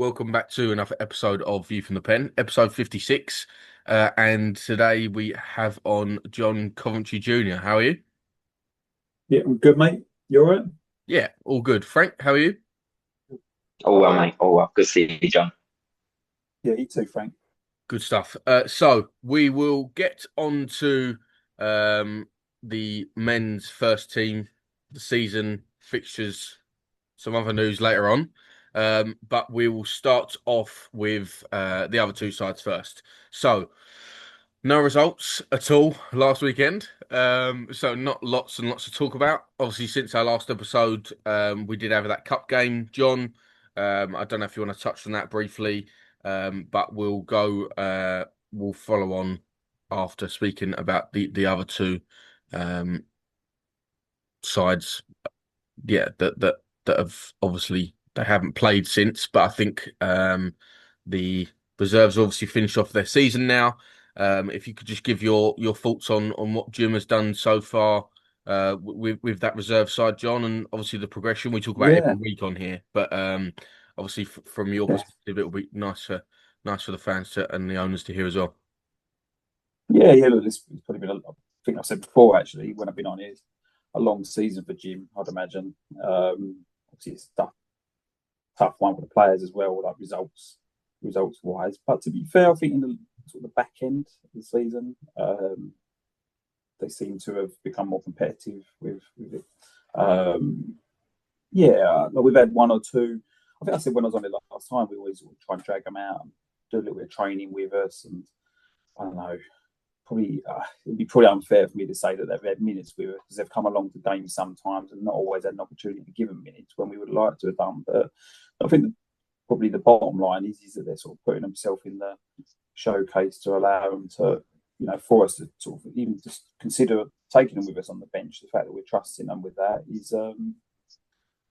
welcome back to another episode of View from the Pen, episode 56. And today we have on John Coventry Jr. How are you? Yeah, I'm good, mate. You all right? Yeah, all good. Frank, how are you? Oh well, mate. Oh well. Good to see you, John. Yeah, you too, Frank. Good stuff. So we will get on to um, the men's first team, the season fixtures, some other news later on. But we will start off with the other two sides first. So, no results at all last weekend. So not lots and lots to talk about. Obviously, since our last episode, we did have that cup game, John. I don't know if you want to touch on that briefly, but we'll follow on after speaking about the other two um, sides. Yeah, that have obviously they haven't played since, but I think the reserves obviously finished off their season now. If you could just give your thoughts on what Jim has done so far with that reserve side, John, and obviously the progression we talk about every Yeah, week on here. But obviously from your yeah, perspective, it'll be nice for the fans and the owners to hear as well. yeah. Look, this has probably been, I think I've said before, actually, when I've been on here, a long season for Jim, I'd imagine. Obviously, it's a tough one for the players as well, like results wise. But to be fair, I think in the sort of the back end of the season, they seem to have become more competitive with it. Yeah, like we've had one or two. I think I said when I was on it last time, we always sort of try and drag them out and do a little bit of training with us, and I don't know. Probably it'd be probably unfair for me to say that they've had minutes with us because they've come along to games sometimes and not always had an opportunity to give them minutes when we would like to have done. But I think probably the bottom line is that they're sort of putting themselves in the showcase to allow them to, for us to sort of even just consider taking them with us on the bench. The fact that we're trusting them with that is,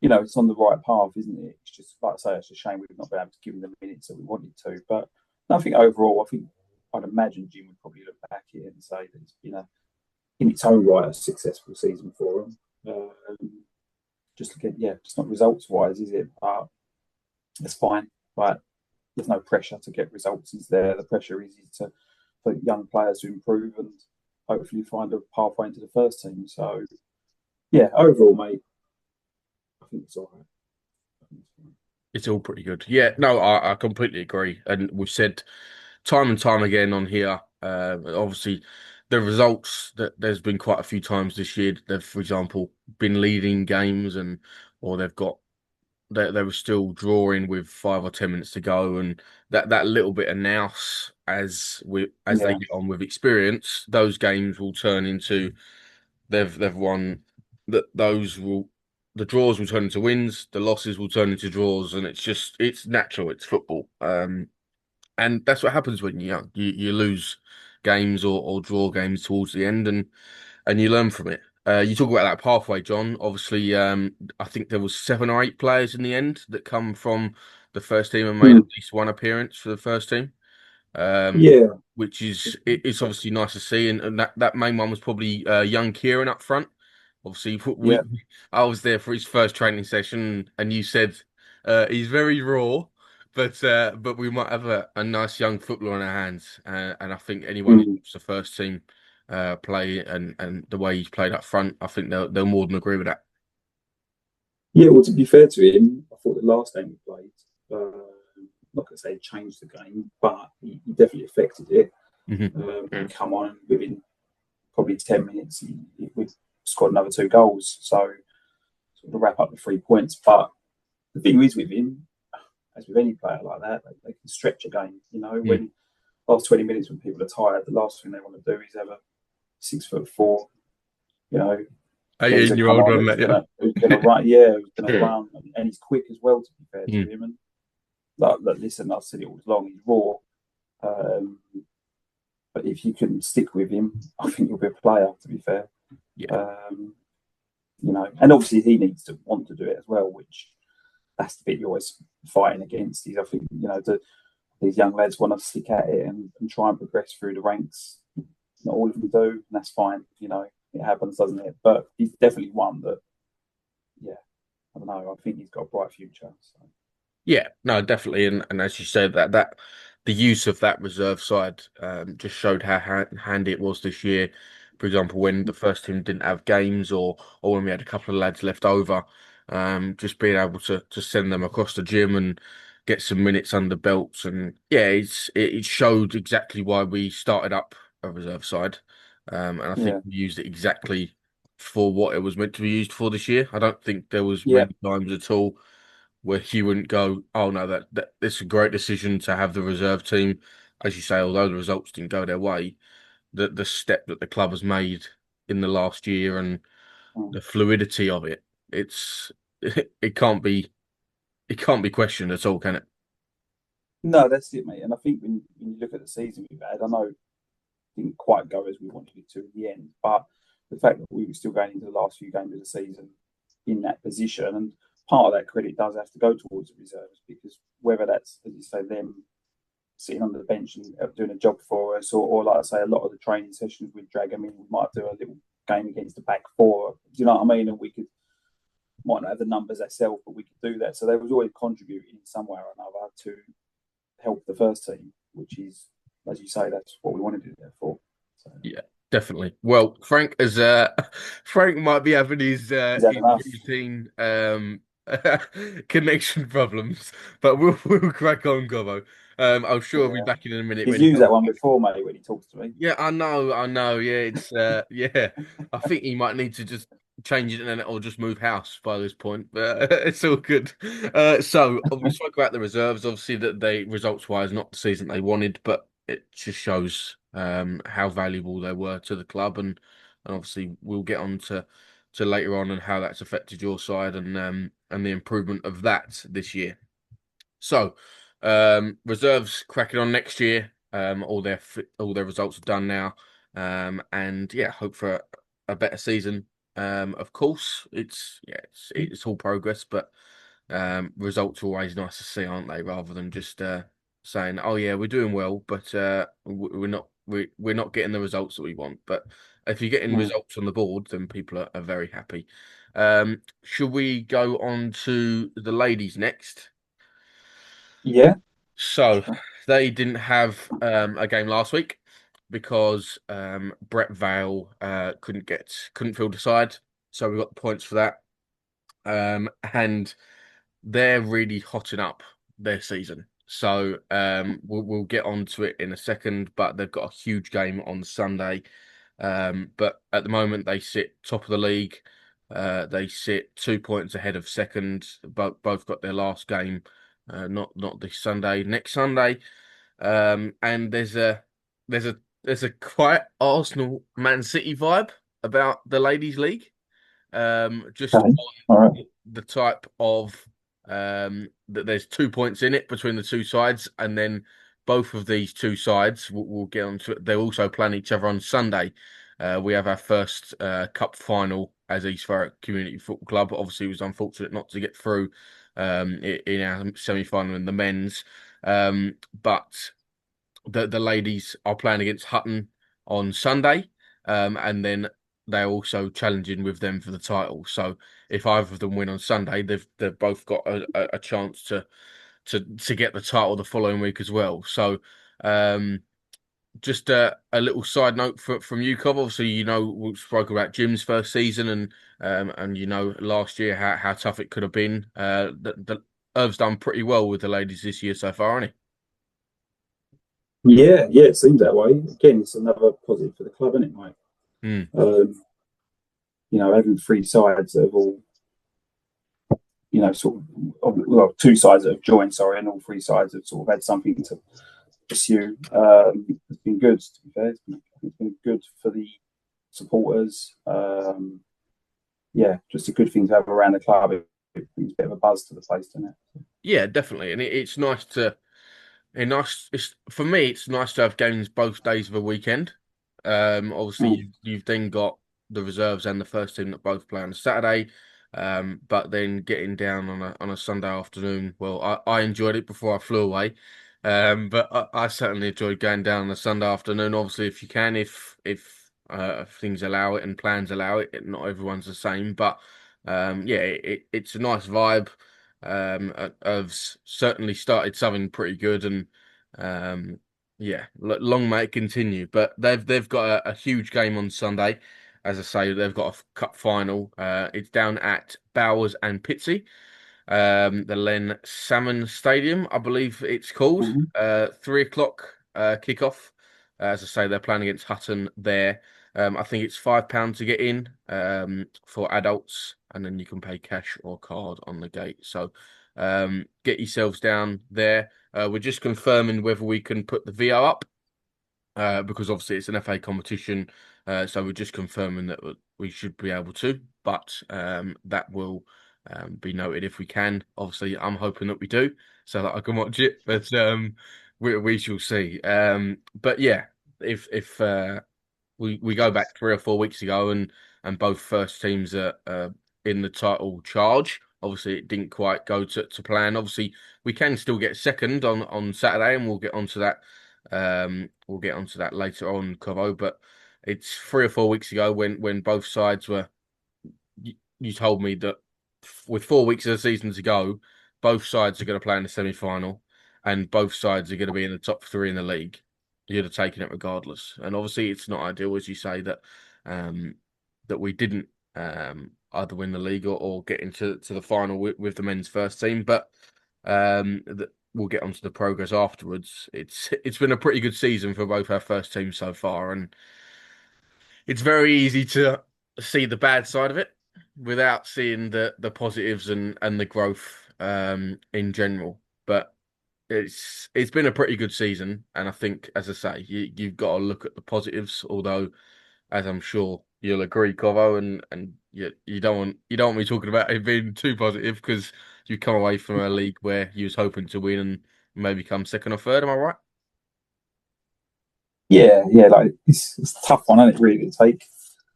it's on the right path, isn't it? It's just like I say, it's a shame we've not been able to give them the minutes that we wanted to. But I think overall, I'd imagine Jim would probably look back here and say that it's been in its own right, a successful season for them. Just again, yeah, just not results wise, is it? But it's fine. But there's no pressure to get results. Is there? The pressure is for young players to improve and hopefully find a pathway into the first team. So yeah, overall, mate, I think it's all right. It's all pretty good. Yeah, no, I completely agree. And we've said time and time again on here, obviously the results that there's been quite a few times this year. They've, for example, been leading games or they were still drawing with 5 or 10 minutes to go, and that little bit of nous as they Yeah, get on with experience, those games will turn into they've won that those will the draws will turn into wins, the losses will turn into draws, and it's natural, it's football. And that's what happens when you're young. You lose games or draw games towards the end, and you learn from it. You talk about that pathway, John. Obviously, I think there was 7 or 8 players in the end that come from the first team and made at mm. least one appearance for the first team. Um, Yeah, which it's obviously nice to see, and that main one was probably young Kieran up front. Obviously, yeah. I was there for his first training session, and you said he's very raw, but we might have a nice young footballer on our hands, and I think anyone who Mm. watched the first team play and the way he's played up front, I think they'll more than agree with that. Yeah, well, to be fair to him, I thought the last game he played, not going to say changed the game, but he definitely affected it. Hmm. Come on, within probably 10 minutes, we scored another two goals. So, sort of wrap up the 3 points. But the thing is with him, as with any player like that, they can stretch a game. Mm. When last 20 minutes when people are tired, the last thing they want to do is have a 6'4", you know, geezer 18-year come old on one, mate. who's gonna run, yeah, who's gonna Hmm. run, and he's quick as well. To be fair to Mm. him, and like listen, I've said it all along. He's raw, um, but if you can stick with him, I think you'll be a player. To be fair, Yeah. um, and obviously he needs to want to do it as well, which that's the bit you're always fighting against. Is I think these young lads want to stick at it and try and progress through the ranks. Not all of them do, and that's fine. It happens, doesn't it? But he's definitely one that, yeah, I don't know. I think he's got a bright future. So. Yeah, no, definitely, and as you said, that the use of that reserve side just showed how handy it was this year. For example, when the first team didn't have games, or when we had a couple of lads left over, just being able to send them across the gym and get some minutes under belts, and yeah, it showed exactly why we started up a reserve side, and I think Yeah, we used it exactly for what it was meant to be used for this year. I don't think there was yeah, many times at all where he wouldn't go, oh no, that it's a great decision to have the reserve team. As you say, although the results didn't go their way, the step that the club has made in the last year and mm. the fluidity of it, it's it can't be questioned at all, can it? No, that's it, mate. And I think when you look at the season we've had, I know it didn't quite go as we wanted it to in the end, but the fact that we were still going into the last few games of the season in that position, and part of that credit does have to go towards the reserves because whether that's, as you say, them sitting on the bench and doing a job for us, or like I say, a lot of the training sessions we'd drag them in. We might do a little game against the back four. Do you know what I mean? And we could might not have the numbers ourselves, but we could do that. So they was always contributing in some way or another to help the first team, which is, as you say, that's what we wanted to do there for. So Yeah, definitely. Well, Frank as Frank might be having is that his enough? routine connection problems, but we'll crack on, Gobbo. I'm sure he'll be Yeah. back in a minute He's when he used comes that one back. before, mate, when he talks to me. Yeah, I know. Yeah, it's yeah. I think he might need to just change it and or just move house by this point. But it's all good. So we spoke about the reserves. Obviously, that they results wise not the season they wanted, but it just shows how valuable they were to the club, and obviously we'll get on to later on and how that's affected your side and the improvement of that this year. So, reserves cracking on next year. All their results are done now. And yeah, hope for a better season. Of course, it's all progress, but results are always nice to see, aren't they? Rather than just saying, "Oh yeah, we're doing well," but we're not getting the results that we want. But if you're getting Mm. results on the board, then people are very happy. Should we go on to the ladies next? Yeah. So Sure. they didn't have a game last week because Brett Vale couldn't field the side, so we got the points for that. And they're really hotting up their season. So we'll get onto it in a second, but they've got a huge game on Sunday. But at the moment they sit top of the league. They sit 2 points ahead of second. Both got their last game, not this Sunday, next Sunday. And there's a quite Arsenal Man City vibe about the ladies' league. Just Okay. All right. the type of that there's 2 points in it between the two sides, and then both of these two sides we'll get onto it. They're also playing each other on Sunday. We have our first cup final as East Thurrock Community Football Club. Obviously, it was unfortunate not to get through in our semi-final in the men's, but the ladies are playing against Hutton on Sunday, and then they're also challenging with them for the title. So if either of them win on Sunday, they've both got a chance to get the title the following week as well. So just a little side note from you, Cobb. Obviously, we spoke about Jim's first season and last year how tough it could have been. The Irv's done pretty well with the ladies this year so far, hasn't Yeah, yeah, it seems that way. Again, it's another positive for the club, isn't it, mate? he? Um, having three sides that have all, sort of, well, two sides that have joined, sorry, and all three sides have sort of had something to pursue. It's been good, to be fair. It's been good for the supporters. Yeah, just a good thing to have around the club. It brings a bit of a buzz to the place, doesn't it? Yeah, definitely, and it's nice to. It's for me. It's nice to have games both days of a weekend. Obviously, Mm. you've then got the reserves and the first team that both play on a Saturday. But then getting down on a Sunday afternoon. Well, I enjoyed it before I flew away. But I certainly enjoyed going down on a Sunday afternoon. Obviously, if you can, if things allow it and plans allow it, not everyone's the same. But yeah, it's a nice vibe. have certainly started something pretty good, and yeah, long may it continue. But they've got a huge game on Sunday. As I say, they've got a cup final. It's down at Bowers and Pitsea, the Len Salmon Stadium, I believe it's called. Mhm. 3 o'clock kickoff. As I say, they're playing against Hutton there. I think it's £5 to get in for adults, and then you can pay cash or card on the gate. So get yourselves down there. We're just confirming whether we can put the VO up because obviously it's an FA competition. So we're just confirming that we should be able to, but that will be noted if we can. Obviously, I'm hoping that we do so that I can watch it, but we shall see. But yeah, if we go back 3 or 4 weeks ago and both first teams are in the title charge. Obviously, it didn't quite go to plan. Obviously, we can still get second on Saturday, and we'll get onto that. We'll get onto that later on, Covo. But it's 3 or 4 weeks ago when both sides were. You told me that with 4 weeks of the season to go, both sides are going to play in the semi-final, and both sides are going to be in the top three in the league. You'd have taken it regardless. And obviously, it's not ideal, as you say, that we didn't either win the league or get into the final with the men's first team. But we'll get onto the progress afterwards. It's been a pretty good season for both our first teams so far, and it's very easy to see the bad side of it without seeing the positives and the growth in general. But it's been a pretty good season, and I think, as I say, you've got to look at the positives. Although, as I'm sure you'll agree, Covo, and you don't want me talking about it being too positive because you come away from a league where you was hoping to win and maybe come second or third. Am I right? Yeah, like it's a tough one, isn't it? Really to take.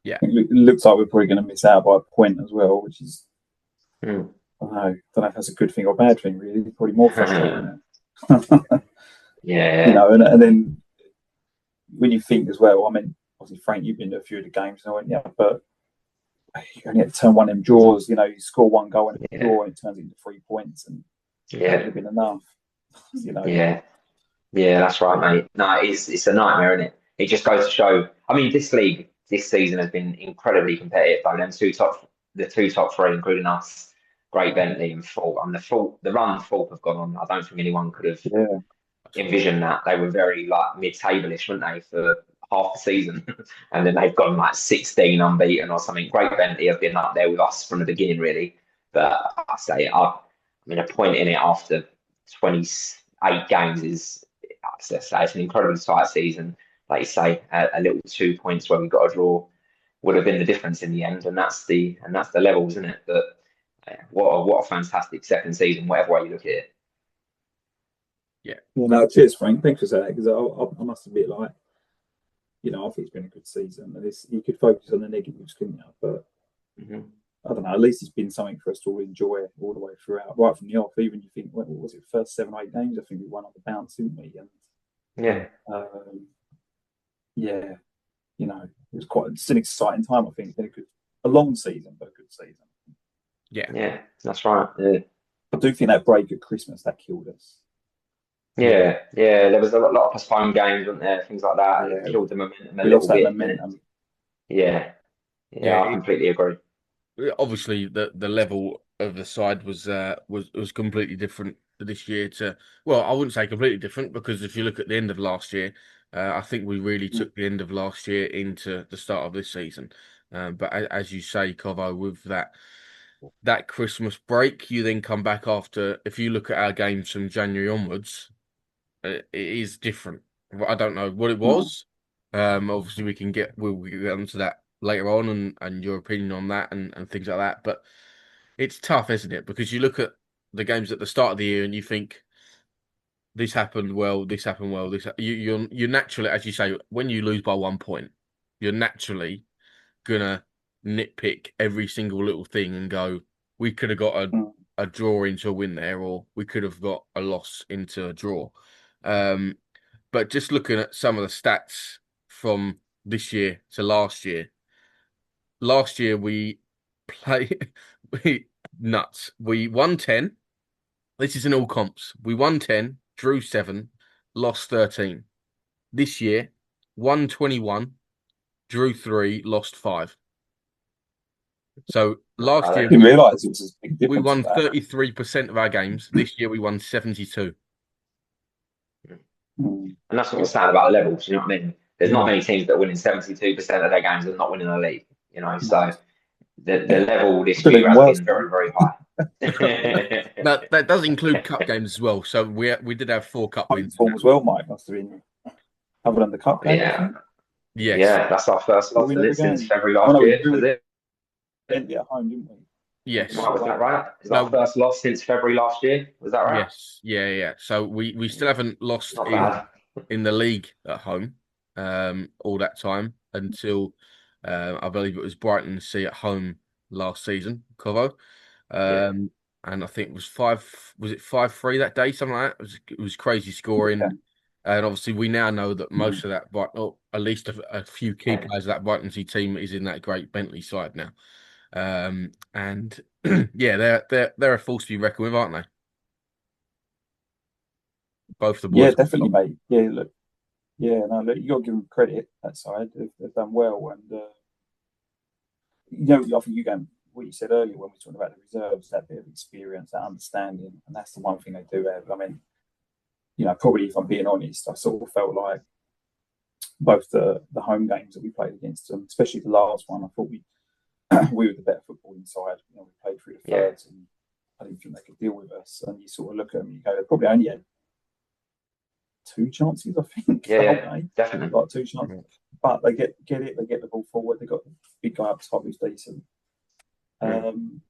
Yeah. It looks like we're probably going to miss out by a point as well, which is Mm. I don't know if that's a good thing or bad thing. Really, it's probably more frustrating. Yeah. And then when you think as well, I mean, obviously Frank, you've been to a few of the games, and I went, yeah, but you only have to turn one of them draws. You score one goal and a draw, and it turns into 3 points, and that would have been enough. Yeah. Yeah, that's right, mate. No, it's a nightmare, isn't it? It just goes to show. I mean, this league this season has been incredibly competitive. Though, the two top three, including us, Great Bentley and Fulham. And the run Fulham have gone on. I don't think anyone could have Yeah, envisioned that. They were very like mid-table-ish, weren't they, for half the season, and then they've gone like 16 unbeaten or something. Great Bentley have been up there with us from the beginning, really. But I mean, a point in it after 28 games is let's say it's an incredibly tight season. Like you say, a little 2 points where we got a draw would have been the difference in the end, and that's the level, isn't it? But what a fantastic second season, whatever way you look at it. Yeah. No, cheers, Frank. Thanks for saying that because I must admit, like, I think it's been a good season, and you could focus on the negatives, couldn't you? But I don't know. At least it's been something for us to all enjoy all the way throughout, right from the off. Even you think, what was it, first 7 or 8 games? I think we won on the bounce, didn't we? And Yeah. yeah, it was it's an exciting time. I think it's been a long season, but a good season. Yeah, that's right. Yeah. I do think that break at Christmas that killed us. Yeah. There was a lot of postponed games, weren't there? Things like that. Yeah. It killed the momentum a We little lost that bit. momentum. Yeah, I completely agree. Obviously the level of the side was completely different this year to, well, I wouldn't say completely different because if you look at the end of last year, I think we really took the end of last year into the start of this season. But as you say, Covo, with that Christmas break, you then come back after. If you look at our games from January onwards, it is different. I don't know what it was. Obviously we'll get onto that later on and your opinion on that and things like that. But it's tough, isn't it? Because you look at the games at the start of the year and you think this happened well, this happened well. You're naturally, as you say, when you lose by 1 point, you're naturally gonna nitpick every single little thing and go, we could have got a draw into a win there, or we could have got a loss into a draw. But just looking at some of the stats from this year to last year we played we nuts. We won 10, This is in all comps. We won 10, drew 7, lost 13. This year, won 21, drew 3, lost 5. So last I year didn't realise it was a big we difference won to that. 33% of our games. This year we won 72. Mm. And that's what I'm saying about the levels. You know what I mean? There's not Mm. many teams that are winning 72% of their games and not winning the league. You know, No. so the Yeah. level this Still year even has worse, been though. very, very high. That does include cup games as well. So we did have 4 cup Home wins. form as well, Mike, must have been other than the cup games, I Yeah, think. Yes, yeah, that's our first We loss win in every it since game. February Oh last no, we year. drew Was with it? Bentley at home, didn't we? yes, Right, was that right? Is our no, first loss since February last year? Was that right? yes, yeah. So we still haven't lost Not bad. in the league at home all that time until I believe it was Brighton C at home last season, Covo. Yeah, And I think it was 5, was it 5-3 that day, something like that. It was crazy scoring. Yeah. And obviously we now know that Mm. most of that or at least a few key players of that Brighton C team is in that great Bentley side now. And yeah, they're a force to be reckoned with, aren't they? Both the Yeah, boys. definitely, mate. Yeah, look. Yeah, no, look, you got to give them credit that side. They've done well, and I think you go what you said earlier when we talked about the reserves, that bit of experience, that understanding, and that's the one thing they do have. I mean, probably if I'm being honest, I sort of felt like both the home games that we played against them, especially the last one, I thought we we were the better football inside. We played through the yeah, thirds, and I didn't think they could deal with us. And you sort of look at them, and you go, they probably only had 2 chances, I think, yeah, the whole yeah, game, definitely. like 2 chances. But they get it, they get the ball forward. They got the big guy up top who's decent, Mm.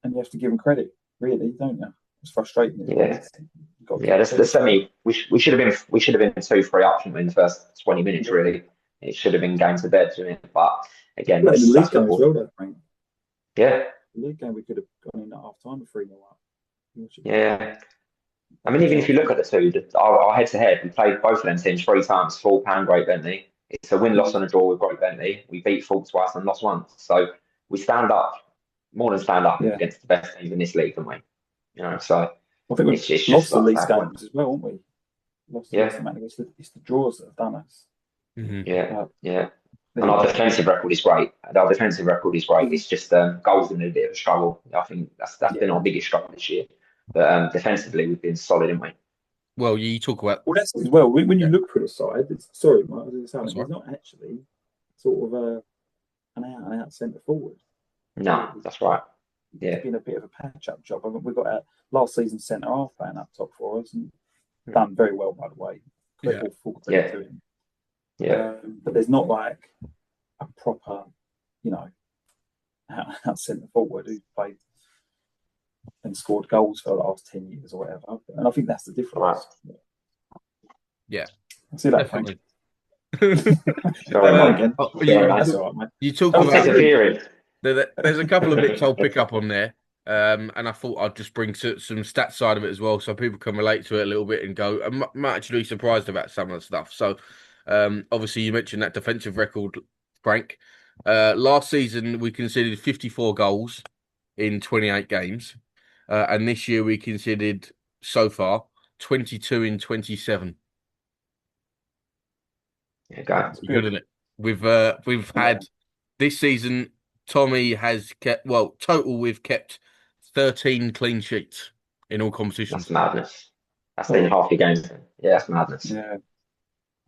and you have to give them credit, really, don't you? It's frustrating at Yeah, times. You've got to give yeah. them The credit for it. semi. We should have been 2-3 up shouldn't we, in the first 20 minutes. Yeah. Really, it should have been going to bed, shouldn't it? But again, Like in the that's league game as football. well, though, Frank. Yeah, The league game, we could have gone in at half time with 3-0 up. yeah. I That mean, was even if our you look fault. at the two, our head-to-head, we played both of them teams 3 times, 4-pound Great Bentley. It's a win-loss Mm. and a draw with Great Bentley. We beat Fulham twice and lost once. So we stand up, more than stand up Yeah. against the best teams in this league, don't we? So I think we've it's just lost the like least that point. games as well, haven't we? Lost the least Yeah, amount. It's the draws that have done us. Mhm. yeah, But yeah. there And you our go. defensive record is great. Our defensive record is great. Mm. It's just goals been a bit of a struggle. I think that's been Yeah. our biggest struggle this year. But defensively, we've been solid, haven't we? Well, you talk about Well, that's as well. When you yeah, look for the side, sorry, Mike, I was going to say, that's there's right. not actually sort of an out and out centre forward. No, Really. that's right. It's Yeah. been a bit of a patch up job. I mean, we've got a last season centre half playing up top for us and done very well, by the way. Yeah. Full credit Yeah. to him. Yeah. But there's not like a proper, out centre forward who's played and scored goals for the last 10 years or whatever. And I think that's the Right. difference. Yeah, I see that, Frank. definitely. Sorry, Not mate. again. Sorry, That's mate. all right, mate. You talk Don't about take it. Disappearing. there's a couple of bits I'll pick up on there. And I thought I'd just bring some stats side of it as well, so people can relate to it a little bit and go. I'm actually surprised about some of the stuff. So, obviously, you mentioned that defensive record, Frank. Last season we conceded 54 goals in 28 games, and this year we conceded so far 22 in 27. Yeah, go. Good at it. We've had this season. Tommy has kept total. We've kept 13 clean sheets in all That's competitions. madness. That's in Oh, half your games. Yeah, that's madness. yeah. Yeah,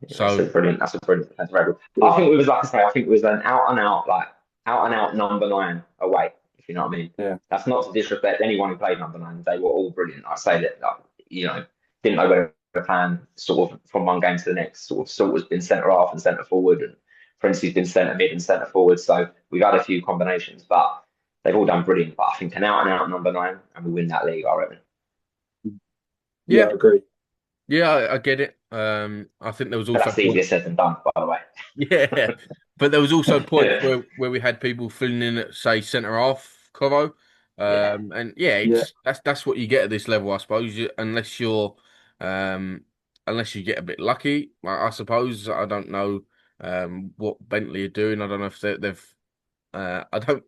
that's a So brilliant. That's a brilliant defensive record. I think it was like I say. I think it was an out and out number 9 away. If you know what I mean. Yeah. That's not to disrespect anyone who played number 9. They were all brilliant. I say that. Didn't know where to plan. Sort of from one game to the next. Sort has been centre half and centre forward, and Princey's been centre mid and centre forward. So we've had a few combinations, but they've all done brilliant. But I think an out and out number 9, and we win that league. I reckon. Yeah, yeah, I agree. yeah, I get it. I think there was But also that's easier points. said than done, by the way. Yeah, but there was also points where we had people filling in at say centre half, Coro. Yeah, And yeah, Yeah. that's what you get at this level, I suppose. Um, unless you get a bit lucky, I suppose. I don't know what Bentley are doing. I don't know if they've I don't.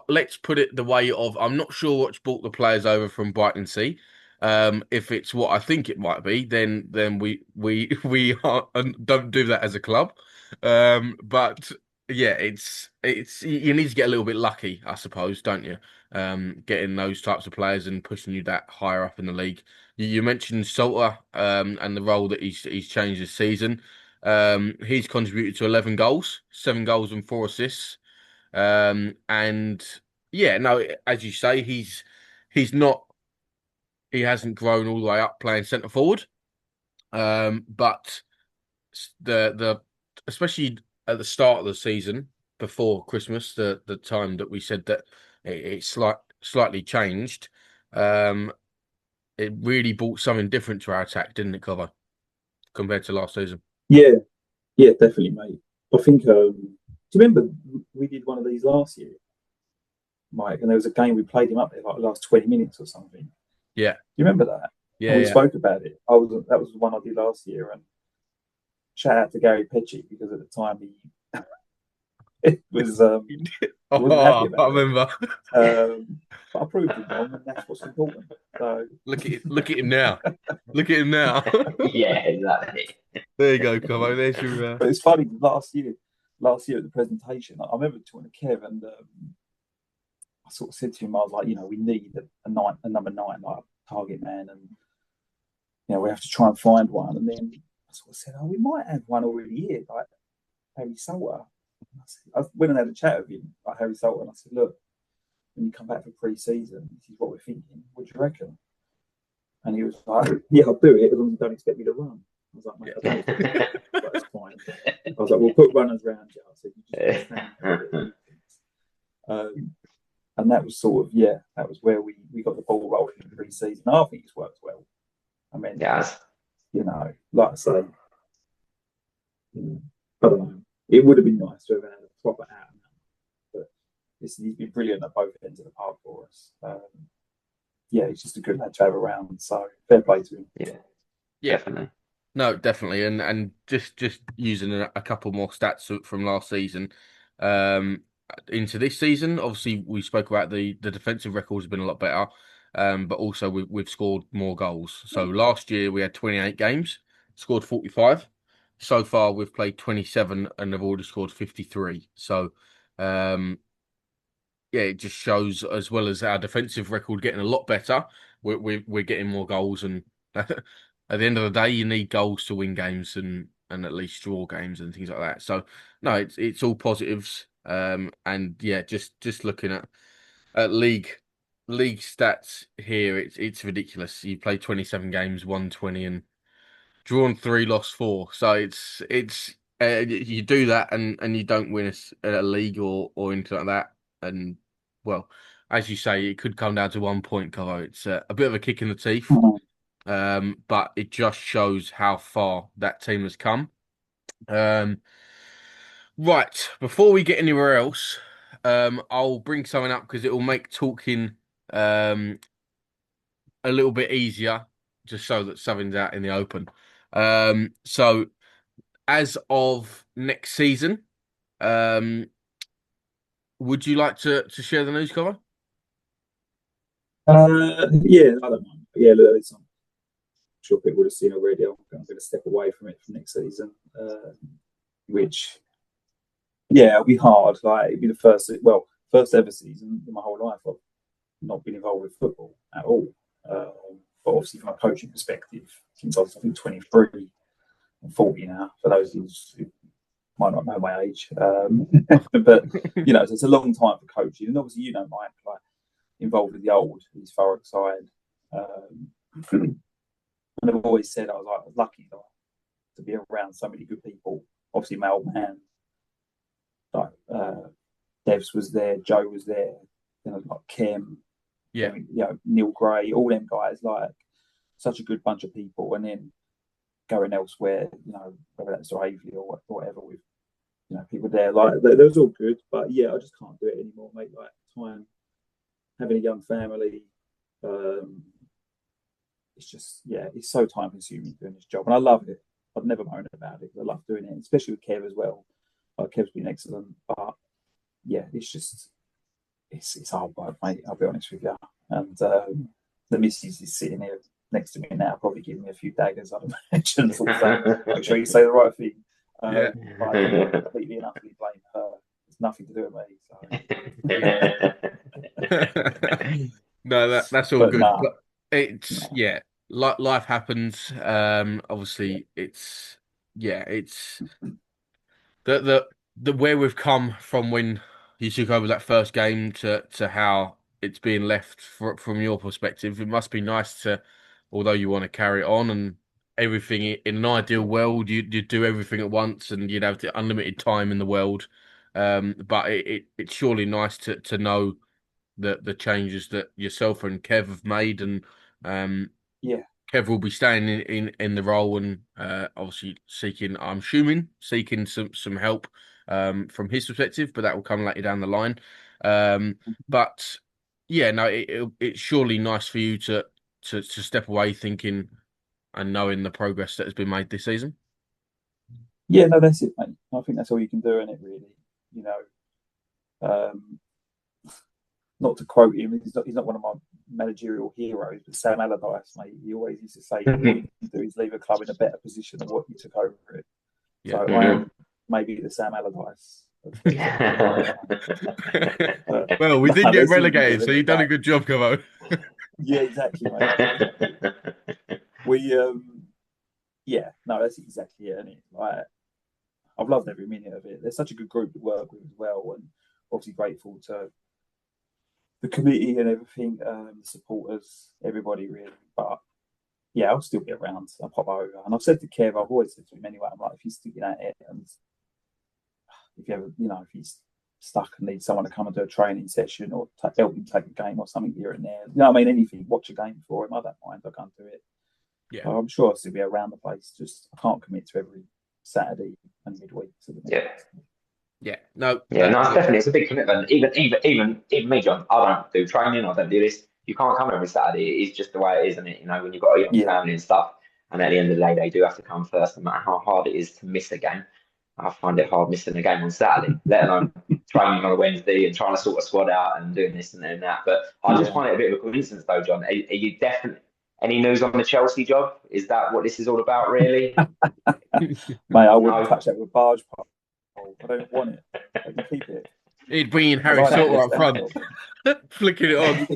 Let's put it the way of I'm not sure what's brought the players over from Brighton Sea. If it's what I think it might be, then we are, don't do that as a club. But yeah, it's you need to get a little bit lucky, I suppose, don't you? Getting those types of players and pushing you that higher up in the league. You mentioned Salter, and the role that he's changed this season. He's contributed to 11 goals, 7 goals and 4 assists. And yeah, no, as you say, he's not he hasn't grown all the way up playing centre forward. But the especially at the start of the season before Christmas, the time that we said that it's slightly changed. Um, it really brought something different to our attack, didn't it, Cover, compared to last season? Yeah, yeah, definitely, mate. I think. Do you remember we did one of these last year, Mike? And there was a game we played him up there like the last 20 minutes or something. Yeah, You remember that? yeah, And we yeah. spoke about it. That was the one I did last year. And shout out to Gary Petchik because at the time he it was wasn't happy Oh, I about it. remember. But I proved him wrong, and that's what's important. So Look at him now. Look at him now. Yeah, exactly. There you go, Covo. There's your. but it's funny. Last year at the presentation, I remember talking to Kev, and I sort of said to him, I was like, we need a number 9, like a target man, and we have to try and find one. And then I sort of said, we might have one already here, like Harry Salter. I went and had a chat with him, like Harry Salter, and I said, look, when you come back for pre-season, this is what we're thinking. What do you reckon? And he was like, yeah, I'll do it as long as you don't expect me to run. I was like, mate, I don't expect you to run, but it's fine. I was like, we'll put runners around you. I said, you just stand there. And that was sort of, that was where we got the ball rolling in pre-season. I think it's worked well. I mean, Yes. Like I say, I don't know. It would have been nice to have had a proper out, but he's been brilliant at both ends of the park for us. He's just a good lad to have around. So fair play to him. Yeah, Definitely. no, definitely, and just using a couple more stats from last season, into this season. Obviously, we spoke about the defensive record has been a lot better, but also we've scored more goals. So last year we had 28 games, scored 45. So far we've played 27 and have already scored 53. So, it just shows, as well as our defensive record getting a lot better, we're getting more goals, and at the end of the day, you need goals to win games and at least draw games and things like that. So no, it's all positives. And yeah, just looking at league stats here, it's ridiculous. You play 27 games, won 20, and drawn 3, lost 4. So it's you do that and you don't win a league or anything like that. And well, as you say, it could come down to 1 point, Cover. It's a bit of a kick in the teeth, but it just shows how far that team has come. Right, before we get anywhere else, I'll bring something up because it will make talking a little bit easier, just so that something's out in the open. So as of next season, would you like to share the news, Cover? Yeah, I don't know. Yeah, look, I'm sure people would have seen already. I'm going to step away from it for next season, which, it'll be hard. Like, it'll be the first ever season in my whole life I've not been involved with football at all. But obviously, from a coaching perspective, since I was, I think, 23, I'm 40 now, for those who might not know my age. But, so it's a long time for coaching. And obviously, Mike, like, involved with the old East Thurrock side. And I've always said I was lucky to be around so many good people. Obviously, my old man, like Devs was there, Joe was there, like Kim, Neil Gray, all them guys, like such a good bunch of people. And then going elsewhere, whether that's Waverley or whatever, with people there, like that was all good. But I just can't do it anymore, mate. Like, time, having a young family, it's just it's so time consuming doing this job, and I love it. I've never moaned about it because I love doing it, especially with Kev as well. Kev's been excellent, but yeah, it's hard work, mate. I'll be honest with you. And the missus is sitting here next to me now, probably giving me a few daggers, I'd imagine, sort of saying, make sure you say the right thing. Yeah. But I can completely and utterly blame her. It's nothing to do with me. So. No, that's all But good. nah, But it's nah. yeah, life happens. Obviously, it's the where we've come from when you took over that first game to how it's being left from your perspective. It must be nice to, although you want to carry it on and everything in an ideal world, you'd do everything at once and you'd have the unlimited time in the world. But it's surely nice to know the changes that yourself and Kev have made, and Yeah, Kev will be staying in the role and obviously I'm assuming seeking some help from his perspective, but that will come later down the line. But yeah, no, it's surely nice for you to step away thinking and knowing the progress that has been made this season. yeah, no, that's it, mate. I think that's all you can do in it, really. You know, um, not to quote him, he's not one of my managerial heroes, but Sam Allardyce, mate, he always used to say, all you can do is leave a club in a better position than what you took over it. Yeah. So I am maybe the Sam Allardyce. Well, we did get relegated, so you've done a good job, Covo. Yeah, exactly, mate. Exactly. Yeah, no, that's exactly it. And like, I've loved every minute of it. There's such a good group to work with as well, and obviously grateful to the committee and everything, the supporters, everybody really. But yeah, I'll still be around. I'll pop over, and I've said to Kev, I've always said to him anyway. I'm like, if he's sticking at it, and if you ever, if he's stuck and needs someone to come and do a training session or help him take a game or something here and there, I mean, anything, watch a game for him, I don't mind. I can't do it. Yeah, I'm sure I'll still be around the place. Just I can't commit to every Saturday and midweek. yeah, no, it's definitely it's a big commitment. Even me, John. I don't do training. I don't do this. You can't come every Saturday. It's just the way it is, isn't it? When you've got a young family and stuff. And at the end of the day, they do have to come first, no matter how hard it is to miss a game. I find it hard missing a game on Saturday, let alone training on a Wednesday and trying to sort a squad out and doing this and doing that. But I just find it a bit of a coincidence, though, John. Are you definitely any news on the Chelsea job? Is that what this is all about, really? Mate, I wouldn't touch that with a barge pole. I don't want it. I can keep it. He'd bring in Harry Salter up front, flicking it on.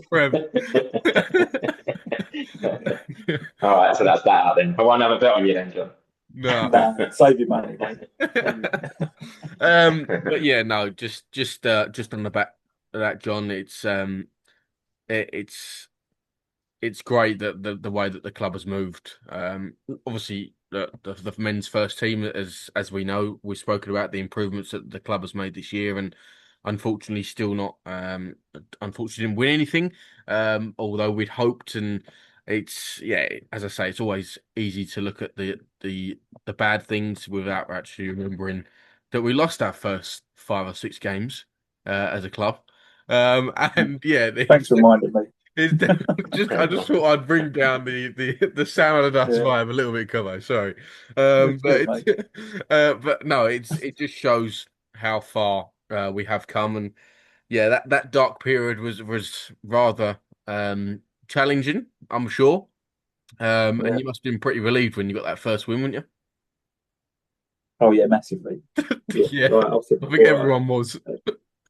All right, so that's that out then. I won't have a bet on you then, John. No, save your money, mate. But yeah, no, just on the back of that, John. It's great that the way that the club has moved. Obviously, the men's first team, as we know, we've spoken about the improvements that the club has made this year, and unfortunately, still not. Unfortunately, didn't win anything. Although we'd hoped, and it's as I say, it's always easy to look at the bad things without actually remembering that we lost our first 5 or 6 games as a club. And yeah, thanks for reminding me. I just thought I'd bring down the Sam Allardyce vibe a little bit, Covo. Sorry, but no, it just shows how far we have come, and yeah, that dark period was rather challenging, I'm sure. And you must have been pretty relieved when you got that first win, weren't you? Oh yeah, massively. Yeah, like I think everyone was.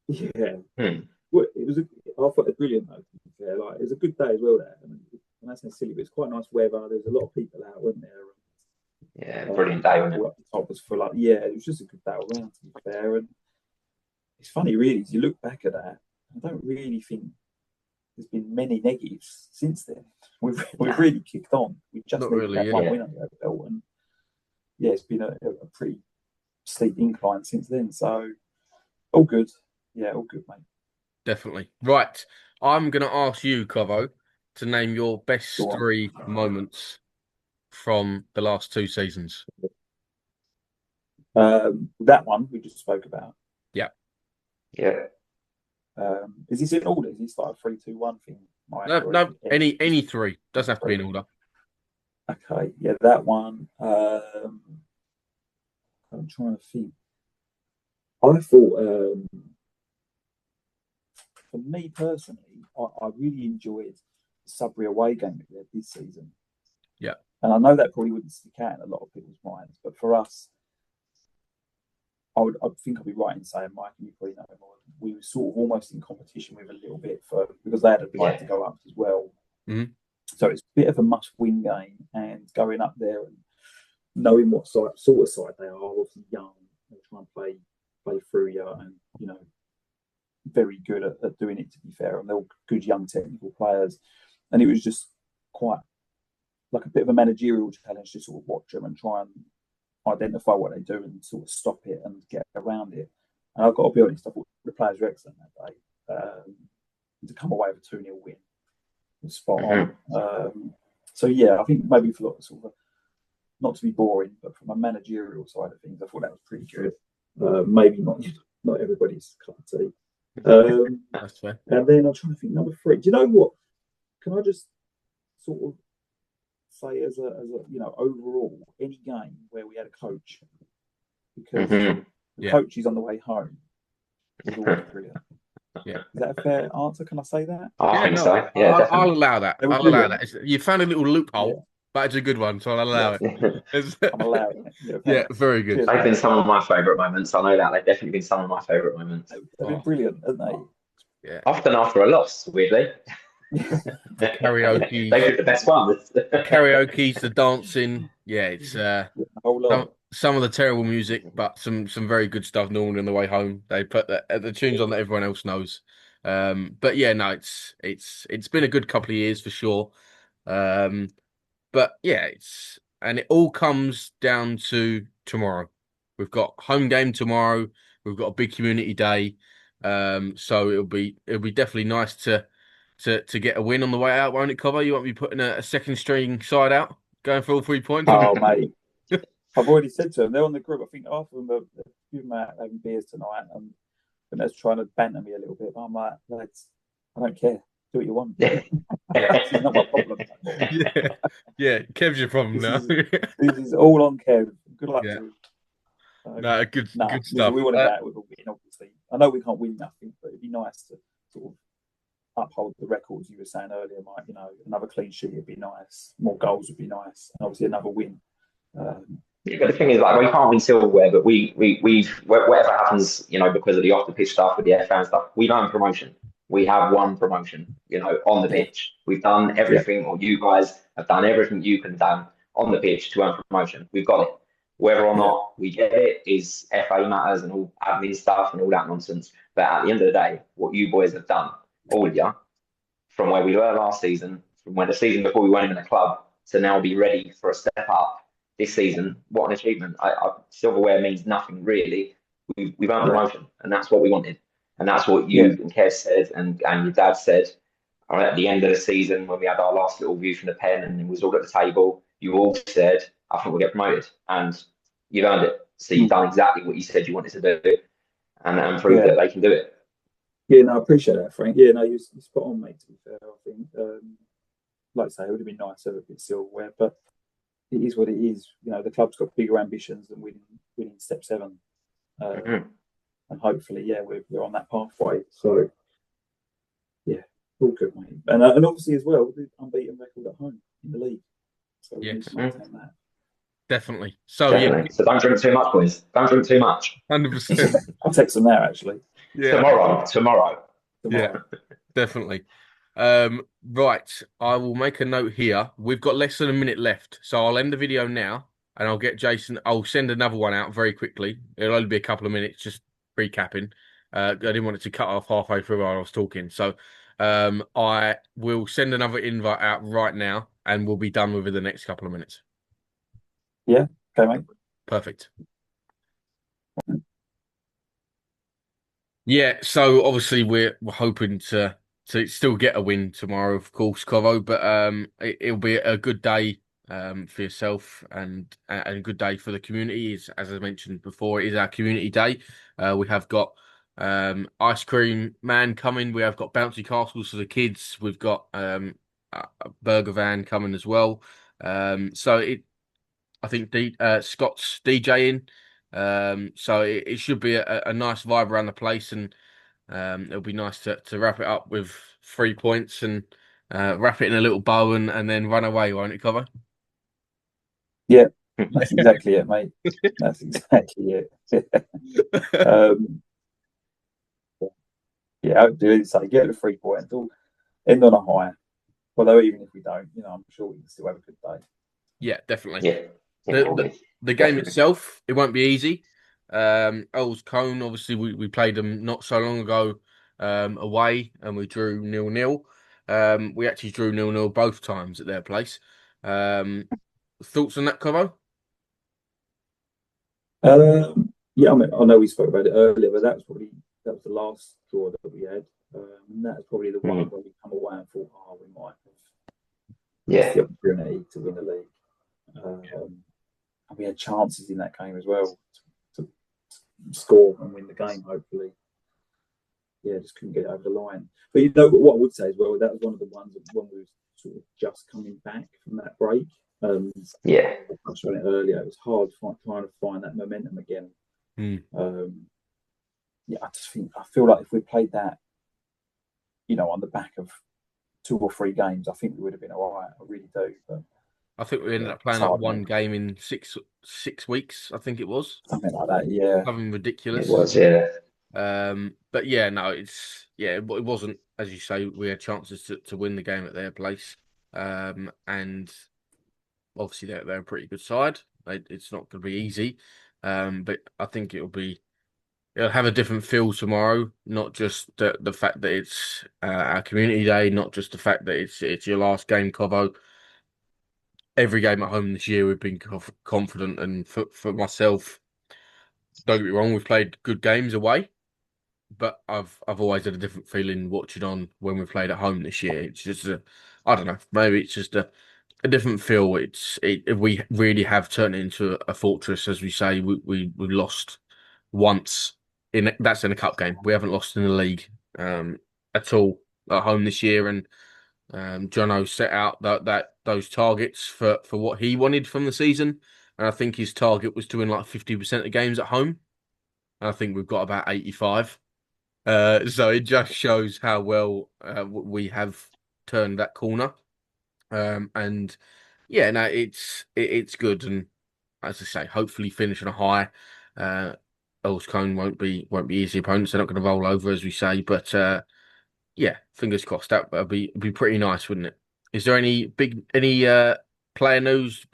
Yeah. Well, I thought it was brilliant though. Like, it was a good day as well there. And that sounds silly, but it's quite nice weather. There was a lot of people out, weren't there? Yeah, brilliant day, wasn't it? All up the top was full up. Yeah, it was just a good day all round, to be fair. And it's funny, really, as you look back at that, I don't really think there's been many negatives since then. We've really kicked on. We just Not needed really, that one win under our belt, and yeah, it's been a pretty steep incline since then. So all good. Yeah, all good, mate. Definitely. Right. I'm going to ask you, Covo, to name your best 3 moments from the last 2 seasons. That one we just spoke about. Yeah. Yeah. Is this in order? Is this like a 3-2-1 thing? No, any 3. Doesn't have to be in order. Okay, yeah, that one. I'm trying to think. I thought for me personally, I really enjoyed the Sudbury away game that we had this season. Yeah. And I know that probably wouldn't stick out in a lot of people's minds, but for us, I think I'd be right in saying, Mike, and you probably know more. We were sort of almost in competition with a little bit because they had a bid to go up as well. Mm-hmm. So it's a bit of a must-win game, and going up there and knowing what sort of side they are, obviously young, they try and play through you, and very good at doing it. To be fair, and they're all good young technical players, and it was just quite like a bit of a managerial challenge to sort of watch them and try and identify what they do and sort of stop it and get around it. And I've got to be honest, I thought the players were excellent that day. To come away with a 2-0 win was spot on. So yeah, I think maybe for sort of not to be boring, but from a managerial side of things, I thought that was pretty good. Maybe not everybody's cup of tea. That's fair. And then I'm trying to think number 3. Do you know what? Can I just sort of say as a overall, any game where we had a coach, because the coach is on the way home is always brilliant. Yeah. Is that a fair answer? Can I say that? I think so. Yeah, definitely. I'll allow that. I'll allow that. You found a little loophole, but it's a good one, so I'll allow it. I'm allowing it. Yeah, very good. They've been some of my favourite moments. I know that. They've definitely been some of my favourite moments. They've been brilliant, haven't they? Yeah. Often after a loss, weirdly. The karaoke. They did the best ones. Karaoke's, the dancing. Yeah, it's some of the terrible music, but some very good stuff normally on the way home. They put the tunes on that everyone else knows. But yeah, no, it's been a good couple of years for sure. But yeah, and it all comes down to tomorrow. We've got home game tomorrow. We've got a big community day. So it'll be definitely nice to get a win on the way out, won't it, Cover? You won't be putting a second string side out, going for all 3 points. Oh, mate. I've already said to them, they're on the group. I think half of them are a few out having beers tonight, and they're trying to banter me a little bit. But I'm like, lads, I don't care. Do what you want. It's not my problem. Yeah, Kev's your problem now. This is all on Kev. Good luck to him. Good stuff. We want to bat with a win, obviously. I know we can't win nothing, but it'd be nice to sort of uphold the records you were saying earlier, Mike. Another clean sheet would be nice. More goals would be nice. And obviously another win. Yeah, but the thing is, like, we can't win silverware, but we've whatever happens, because of the off the pitch stuff with the FA and stuff, we've earned promotion. We have won promotion, on the pitch. We've done everything, or you guys have done everything you can do on the pitch to earn promotion. We've got it. Whether or not we get it is FA matters and all admin stuff and all that nonsense. But at the end of the day, what you boys have done, all of you, from where we were last season, from when the season before we weren't in the club, to now be ready for a step up this season, what an achievement. Silverware means nothing really. We've earned promotion, and that's what we wanted. And that's what you and Kev said and your dad said at the end of the season when we had our last little view from the pen and it was all at the table. You all said, I think we'll get promoted. And you've earned it. So you've done exactly what you said you wanted to do and prove that they can do it. Yeah, no, I appreciate that, Frank. Yeah, no, you're spot on, mate, to be fair, I think. Like I say, it would have been nice to have a bit silverware, but it is what it is. The club's got bigger ambitions than winning step 7. And hopefully, we're on that pathway. So, yeah, all good, mate. And obviously as well, the unbeaten record at home in the league. So we need to maintain that. Definitely. So Definitely. So don't drink too much, boys. Don't drink too much. 100%. I'll text them there actually. Yeah. Tomorrow. Yeah, definitely. Right, I will make a note here. We've got less than a minute left, so I'll end the video now, and I'll get Jason. I'll send another one out very quickly. It'll only be a couple of minutes, just recapping. I didn't want it to cut off halfway through while I was talking, so I will send another invite out right now, and we'll be done within the next couple of minutes. Yeah. Okay, mate. Perfect. Yeah, so obviously we're hoping to still get a win tomorrow, of course, Covo, but it'll be a good day for yourself and a good day for the community. As I mentioned before, it is our community day. We have got Ice Cream Man coming. We have got bouncy castles for the kids. We've got a burger van coming as well. I think Scott's DJing. So it should be a nice vibe around the place, and It'll be nice to wrap it up with 3 points and wrap it in a little bow and then run away, won't it, Cover? Yeah, that's exactly it, mate. That's exactly it. um, yeah, I do say get the 3 points. End on a high. Although even if we don't, I'm sure we can still have a good day. Yeah, definitely. Yeah, The game itself, it won't be easy. Earls Cone, obviously, we played them not so long ago away, and we drew 0-0. We actually drew 0-0 both times at their place. Thoughts on that, Covo? Yeah, I mean, I know we spoke about it earlier, but that was the last draw that we had, and that's probably the one where we come away and thought, oh, we might have the opportunity to win the league. And we had chances in that game as well to score and win the game. Hopefully, yeah, just couldn't get it over the line. But what I would say as well, that was one of the ones when we were sort of just coming back from that break. I touched on it earlier. It was hard trying to find that momentum again. I feel like if we played that, on the back of 2 or 3 games, I think we would have been all right. I really do. But I think we ended up playing like one game in six weeks. I think it was something like that. Yeah, something ridiculous. It was, yeah. But yeah, no, it wasn't, as you say, we had chances to win the game at their place. And obviously they're a pretty good side. It's not going to be easy. But I think it'll have a different feel tomorrow. Not just the fact that it's our community day, not just the fact that it's your last game, Covo. Every game at home this year, we've been confident, and for myself, don't get me wrong, we've played good games away, but I've always had a different feeling watching on when we played at home this year. It's just I don't know, maybe it's just a different feel. We really have turned it into a fortress, as we say. We lost once that's in a cup game. We haven't lost in the league at all at home this year, and Jono set out those targets for what he wanted from the season, and I think his target was to win like 50% of games at home. And I think we've got about 85. So it just shows how well we have turned that corner. And yeah, no, it's good, and as I say, hopefully finish on a high. Earls Cone won't be easy opponents. They're not going to roll over, as we say, but yeah, fingers crossed. That'd be pretty nice, wouldn't it? Is there any big player news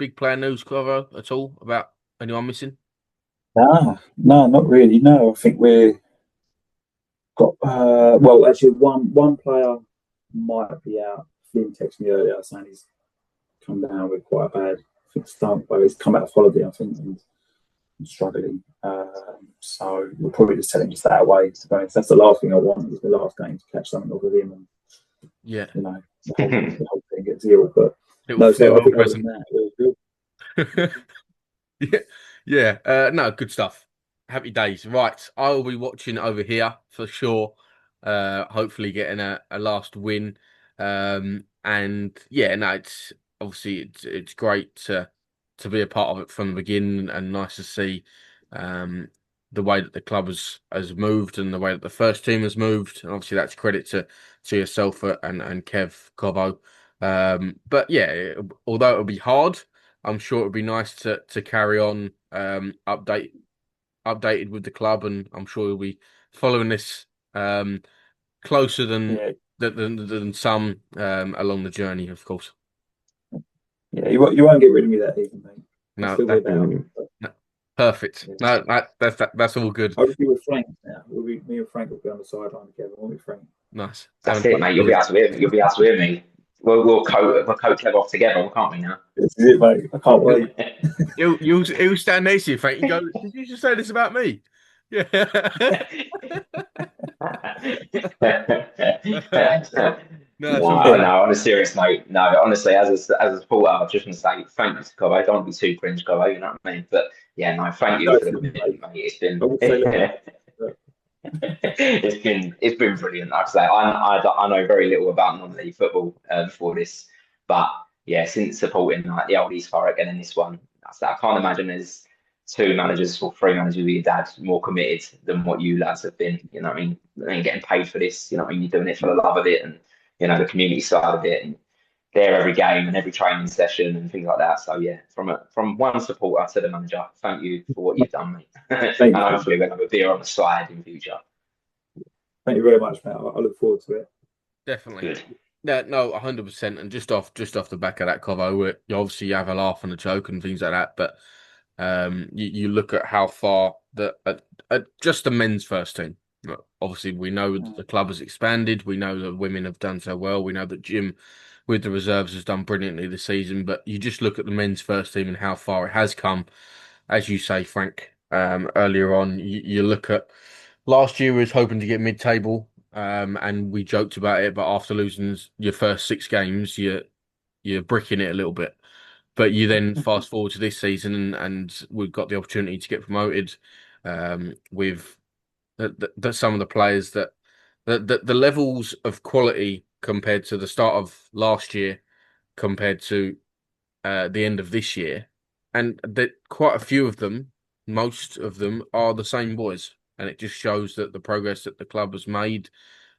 cover at all about anyone missing? No, not really. No, I think we're got well, actually, one player might be out. Flynn texted me earlier saying he's come down with quite a bad, I think, stomach. Well, he's come out of holiday, I think, and struggling. So we'll probably just tell him to stay away. To be honest, that's the last thing I want. Is the last game to catch something off of him, and Yeah, the whole thing gets ill. But no, so I think other than that, it was yeah, good. yeah. No, good stuff. Happy days. Right, I will be watching over here for sure. Hopefully getting a last win. And yeah, no, it's obviously it's great to be a part of it from the beginning, and nice to see the way that the club has moved and the way that the first team has moved. And obviously that's credit to yourself and Kev Cobo. But yeah, although it'll be hard, I'm sure it'll be nice to carry on updated with the club, and I'm sure you'll be following this closer than some along the journey, of course. Yeah, you won't get rid of me that easy, mate. No, Still no, perfect. Yeah. No, that's all good. Hopefully with Frank now. Me and Frank will be on the sideline together. Won't we, Frank? Nice. That's it, mate. You'll be able to hear. You'll be able to hear me. We'll coach Kev off together, can't we now? This is it, mate. I can't wait. He'll stand next to you, Frank. You go, did you just say this about me? Yeah. No, on a serious note, no, honestly, as a supporter, I just want to say thank you to Cobo. I don't want to be too cringe, Cobo, you know what I mean? But yeah, no, thank you for the commitment, mate. It's been it's been brilliant. Like I say, I know very little about non-league football before this, but yeah, since supporting like the oldies far again in this one, I can't imagine there's two managers or three managers with your dad more committed than what you lads have been. You know what I mean? They ain't getting paid for this. You know what I mean? You're doing it for the love of it and, the community side of it. And there every game and every training session and things like that. So yeah, from one supporter to the manager, thank you for what you've done, mate. And hopefully we'll have a beer on the side in future. Thank you very much, mate. I look forward to it. Definitely. Good. Yeah, no, 100%. And just off the back of that, Covo, you obviously have a laugh and a joke and things like that, but you look at how far just the men's first team. Obviously, we know that the club has expanded. We know that women have done so well. We know that Jim, with the reserves, has done brilliantly this season. But you just look at the men's first team and how far it has come. As you say, Frank, earlier on, you look at last year we was hoping to get mid-table, and we joked about it. But after losing your first 6 games, you're bricking it a little bit. But you then fast forward to this season, and we've got the opportunity to get promoted with some of the players that the levels of quality compared to the start of last year, compared to the end of this year, and that quite a few of them, most of them, are the same boys, and it just shows that the progress that the club has made.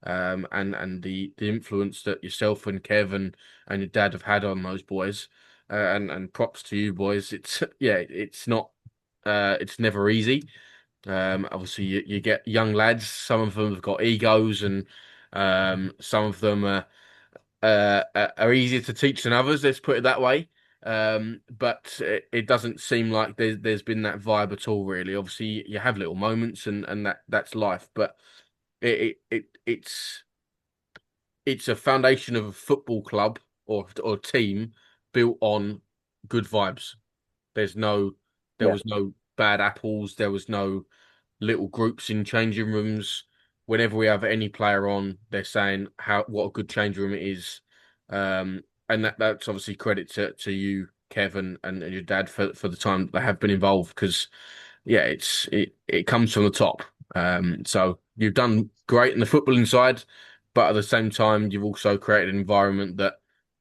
And the influence that yourself and Kev and your dad have had on those boys, and props to you boys. It's not it's never easy. Obviously you get young lads. Some of them have got egos, and some of them are easier to teach than others. Let's put it that way. But it doesn't seem like there's been that vibe at all, really. Obviously you have little moments, and that's life, but it's a foundation of a football club or team built on good vibes. There was no bad apples. There was no little groups in changing rooms. Whenever we have any player on, they're saying what a good change room it is. And that's obviously credit to you, Kevin, and your dad for the time they have been involved, because it comes from the top. So you've done great in the footballing side, but at the same time, you've also created an environment that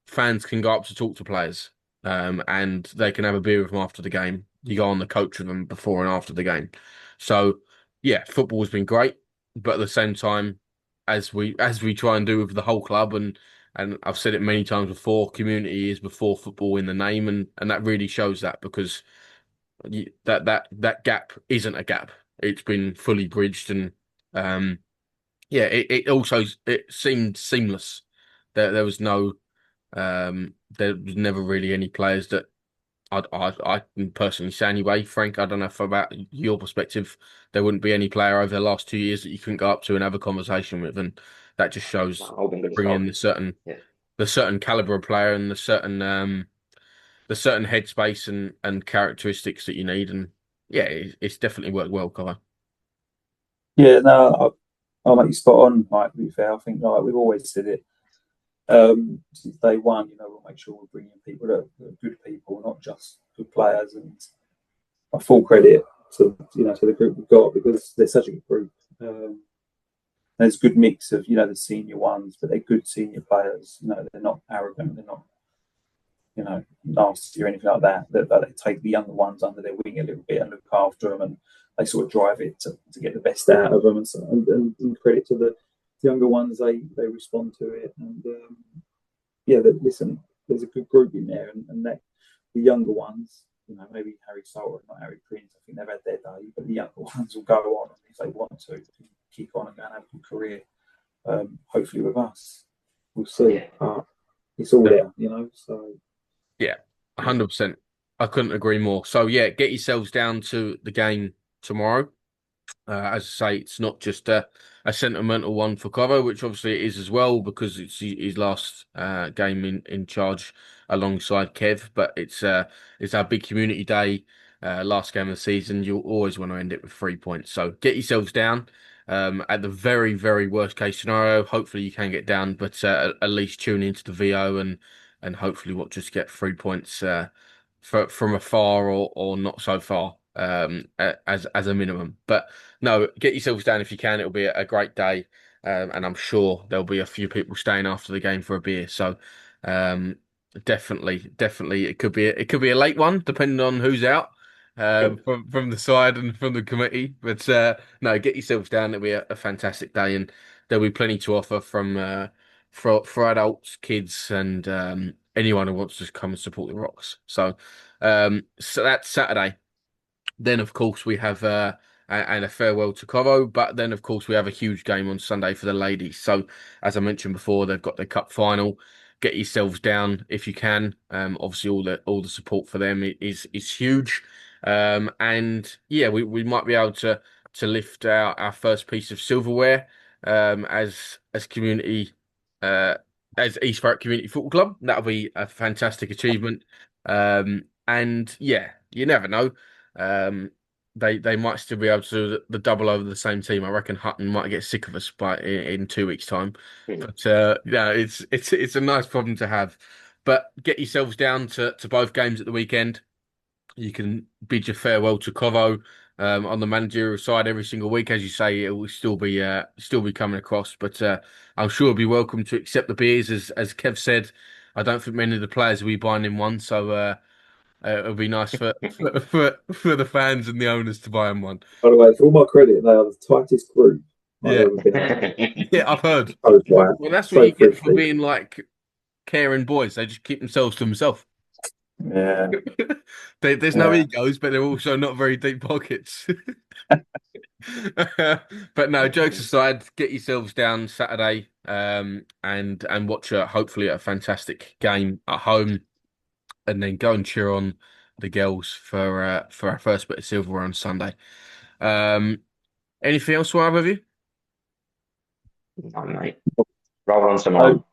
fans can go up to talk to players, and they can have a beer with them after the game. You go on the coach with them before and after the game. So yeah, football has been great, but at the same time, as we try and do with the whole club, and I've said it many times before, community is before football in the name, and that really shows that, because that gap isn't a gap. It's been fully bridged, and it seemed seamless. There was never really any players that I can personally say anyway. Frank, I don't know if about your perspective, there wouldn't be any player over the last 2 years that you couldn't go up to and have a conversation with, and that just shows bringing the certain caliber of player and the certain headspace and characteristics that you need, and yeah, it's definitely worked well, Connor. Yeah, no, I'll make you spot on. Like, to be fair, I think we've always said it since day one. We'll make sure we're bringing people that are good people, not just good players. And I full credit to the group we've got, because they're such a good group. There's a good mix of the senior ones, but they're good senior players. They're not arrogant. They're not nasty or anything like that. They take the younger ones under their wing a little bit and look after them, and they sort of drive it to get the best out of them. And credit to the younger ones, they respond to it. And listen, there's a good group in there, and that the younger ones, maybe Harry Salter, not Harry Prince, I think they've had their day, but the younger ones will go on, and if they want to kick on and go and have a good career, hopefully with us. We'll see. It's all there, so. Yeah, 100%. I couldn't agree more. So yeah, get yourselves down to the game tomorrow. As I say, it's not just a sentimental one for Covo, which obviously it is as well, because it's his last game in charge alongside Kev. But it's our big community day, last game of the season. You'll always want to end it with 3 points. So get yourselves down. At the very, very worst case scenario, hopefully you can get down, but at least tune into the VO and hopefully what just get 3 points from afar or not so far, as a minimum. But no, get yourselves down if you can. It'll be a great day, and I'm sure there'll be a few people staying after the game for a beer. So definitely, it could be a late one depending on who's out. from the side and from the committee. But no, get yourselves down. It'll be a fantastic day, and there'll be plenty to offer from for adults, kids, and anyone who wants to come and support the Rocks. So that's Saturday. Then, of course, we have and a farewell to Coro. But then, of course, we have a huge game on Sunday for the ladies. So, as I mentioned before, they've got their cup final. Get yourselves down if you can. Obviously, all the support for them is huge. And yeah, we might be able to lift out our first piece of silverware as community as East Thurrock Community Football Club. That'll be a fantastic achievement. And yeah, you never know. Um, they might still be able to do the double over the same team. I reckon Hutton might get sick of us in 2 weeks' time. But yeah, it's a nice problem to have. But get yourselves down to both games at the weekend. You can bid your farewell to Covo on the managerial side every single week. As you say, it will still be coming across. But I'm sure you'll be welcome to accept the beers. As Kev said, I don't think many of the players will be buying in one. So it'll be nice for the fans and the owners to buy him one. By the way, for all my credit, they are the tightest group I've Yeah. ever been in. Yeah, I've heard. Well, Well, that's what you get for being like caring boys. They just keep themselves to themselves. Yeah. There's no egos, but they're also not very deep pockets. But no, jokes aside, get yourselves down Saturday and watch hopefully a fantastic game at home, and then go and cheer on the girls for our first bit of silverware on Sunday. Anything else, either of you? No, mate. Roll on tomorrow.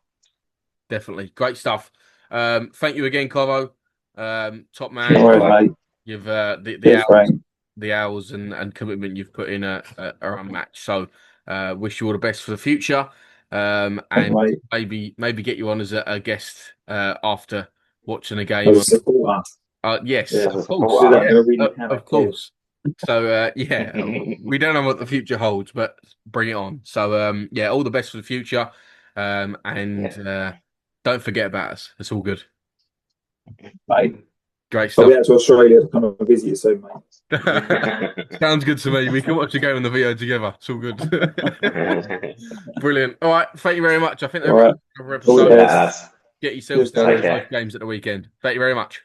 Definitely. Great stuff. Thank you again, Covo. Top man. Right, mate. You've the hours and commitment you've put in are unmatched. So wish you all the best for the future. And maybe get you on as a guest after watching a game. Yes, of course. So yeah, we don't know what the future holds, but bring it on. So yeah, all the best for the future. And don't forget about us. It's all good. Mate. Great stuff. I'll be out to Australia to come and visit you soon, mate. Sounds good to me. We can watch a game on the video together. It's all good. Brilliant. All right. Thank you very much. I think that's another episode. Get yourselves down to both games at the weekend. Thank you very much.